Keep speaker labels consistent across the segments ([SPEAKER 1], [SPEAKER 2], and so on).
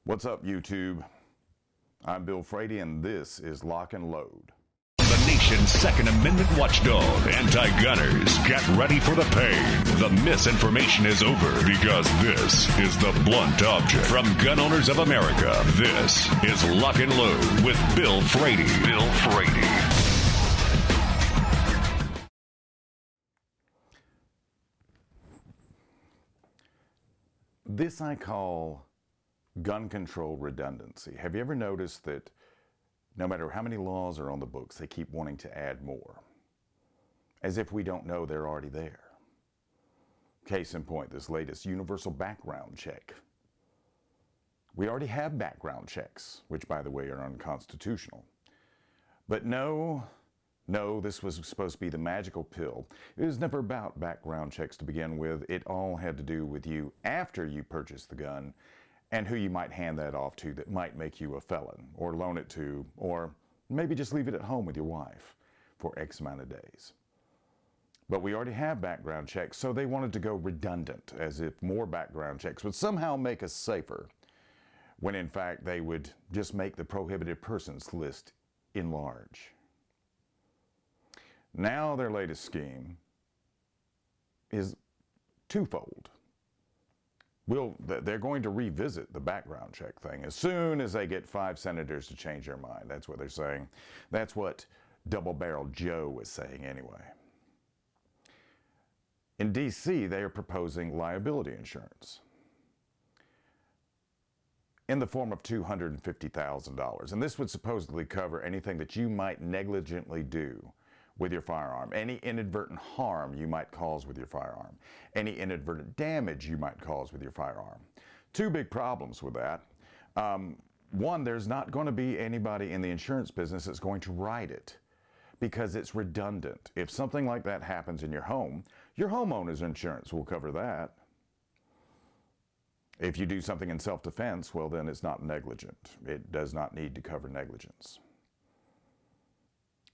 [SPEAKER 1] What's up, YouTube? I'm Bill Frady, and this is Lock and Load.
[SPEAKER 2] The nation's Second Amendment watchdog, anti-gunners, get ready for the pain. The misinformation is over because this is the blunt object. From Gunowners of America, this is Lock and Load with Bill Frady. Bill Frady.
[SPEAKER 1] This I call gun control redundancy. Have you ever noticed that no matter how many laws are on the books, they keep wanting to add more, as if we don't know they're already there? Case in point, this latest universal background check. We already have background checks, which, by the way, are unconstitutional. But no, this was supposed to be the magical pill. It was never about background checks to begin with. It all had to do with you after you purchased the gun and who you might hand that off to that might make you a felon, or loan it to, or maybe just leave it at home with your wife for X amount of days. But we already have background checks, so they wanted to go redundant, as if more background checks would somehow make us safer, when in fact they would just make the prohibited persons list enlarge. Now their latest scheme is twofold. They're going to revisit the background check thing as soon as they get 5 senators to change their mind. That's what they're saying. That's what Double-Barrel Joe was saying anyway. In D.C., they are proposing liability insurance in the form of $250,000. And this would supposedly cover anything that you might negligently do with your firearm, any inadvertent harm you might cause with your firearm, any inadvertent damage you might cause with your firearm. Two big problems with that. One, there's not going to be anybody in the insurance business that's going to write it because it's redundant. If something like that happens in your home, your homeowner's insurance will cover that. If you do something in self-defense, well, then it's not negligent. It does not need to cover negligence.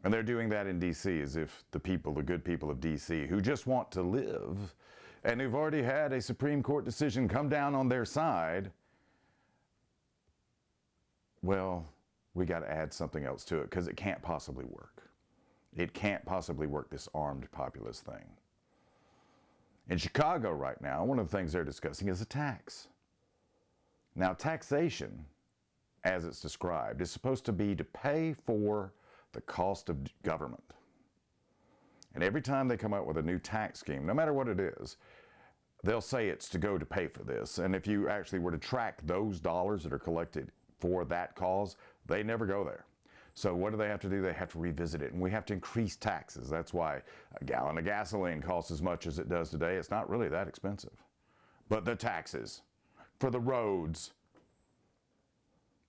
[SPEAKER 1] And they're doing that in D.C. as if the good people of D.C. who just want to live and who've already had a Supreme Court decision come down on their side, well, we got to add something else to it because it can't possibly work. It can't possibly work, this armed populace thing. In Chicago right now, one of the things they're discussing is a tax. Now, taxation, as it's described, is supposed to be to pay for the cost of government. And every time they come up with a new tax scheme, no matter what it is, they'll say it's to go to pay for this. And if you actually were to track those dollars that are collected for that cause, they never go there. So what do they have to do? They have to revisit it, and we have to increase taxes. That's why a gallon of gasoline costs as much as it does today. It's not really that expensive. But the taxes for the roads,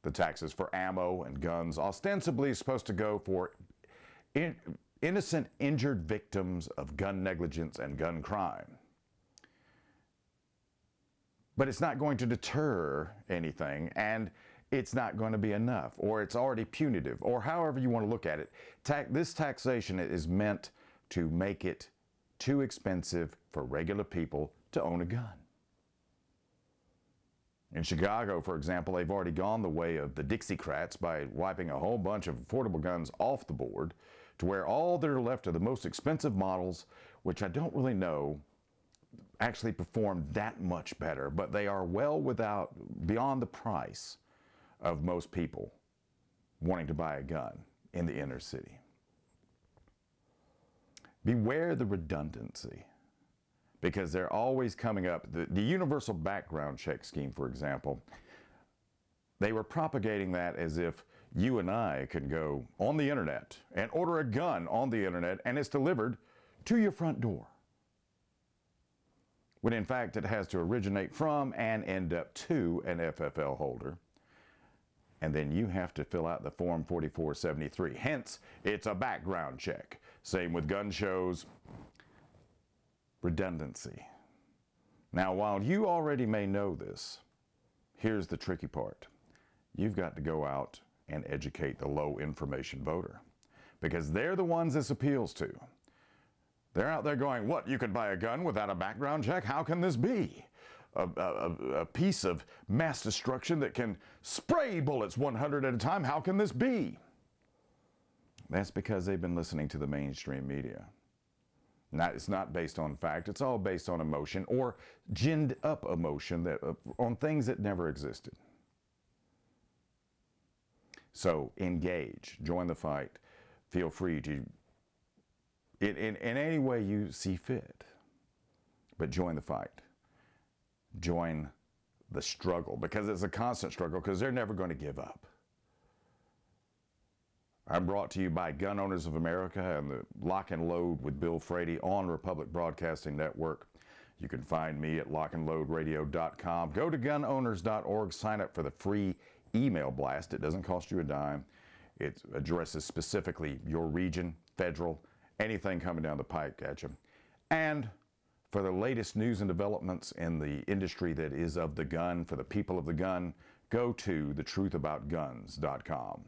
[SPEAKER 1] the taxes for ammo and guns, ostensibly supposed to go for innocent injured victims of gun negligence and gun crime. But it's not going to deter anything, and it's not going to be enough, or it's already punitive, or however you want to look at it. This taxation is meant to make it too expensive for regular people to own a gun. In Chicago, for example, they've already gone the way of the Dixiecrats by wiping a whole bunch of affordable guns off the board to where all that are left are the most expensive models, which I don't really know actually perform that much better, but they are beyond the price of most people wanting to buy a gun in the inner city. Beware the redundancy, because they're always coming up. The universal background check scheme, for example, they were propagating that as if you and I can go on the internet and order a gun on the internet and it's delivered to your front door, when in fact it has to originate from and end up to an FFL holder. And then you have to fill out the Form 4473. Hence, it's a background check. Same with gun shows. Redundancy. Now, while you already may know this, here's the tricky part. You've got to go out and educate the low information voter, because they're the ones this appeals to. They're out there going, what, you can buy a gun without a background check? How can this be? a piece of mass destruction that can spray bullets 100 at a time. How can this be? That's because they've been listening to the mainstream media. It's not based on fact. It's all based on emotion or ginned up emotion on things that never existed. So engage, join the fight. Feel free to, in any way you see fit, but join the fight. Join the struggle, because it's a constant struggle, because they're never going to give up. I'm brought to you by Gunowners of America and the Lock and Load with Bill Frady on Republic Broadcasting Network. You can find me at lockandloadradio.com. Go to gunowners.org, sign up for the free email blast. It doesn't cost you a dime. It addresses specifically your region, federal, anything coming down the pike at you. And for the latest news and developments in the industry that is of the gun, for the people of the gun, go to thetruthaboutguns.com.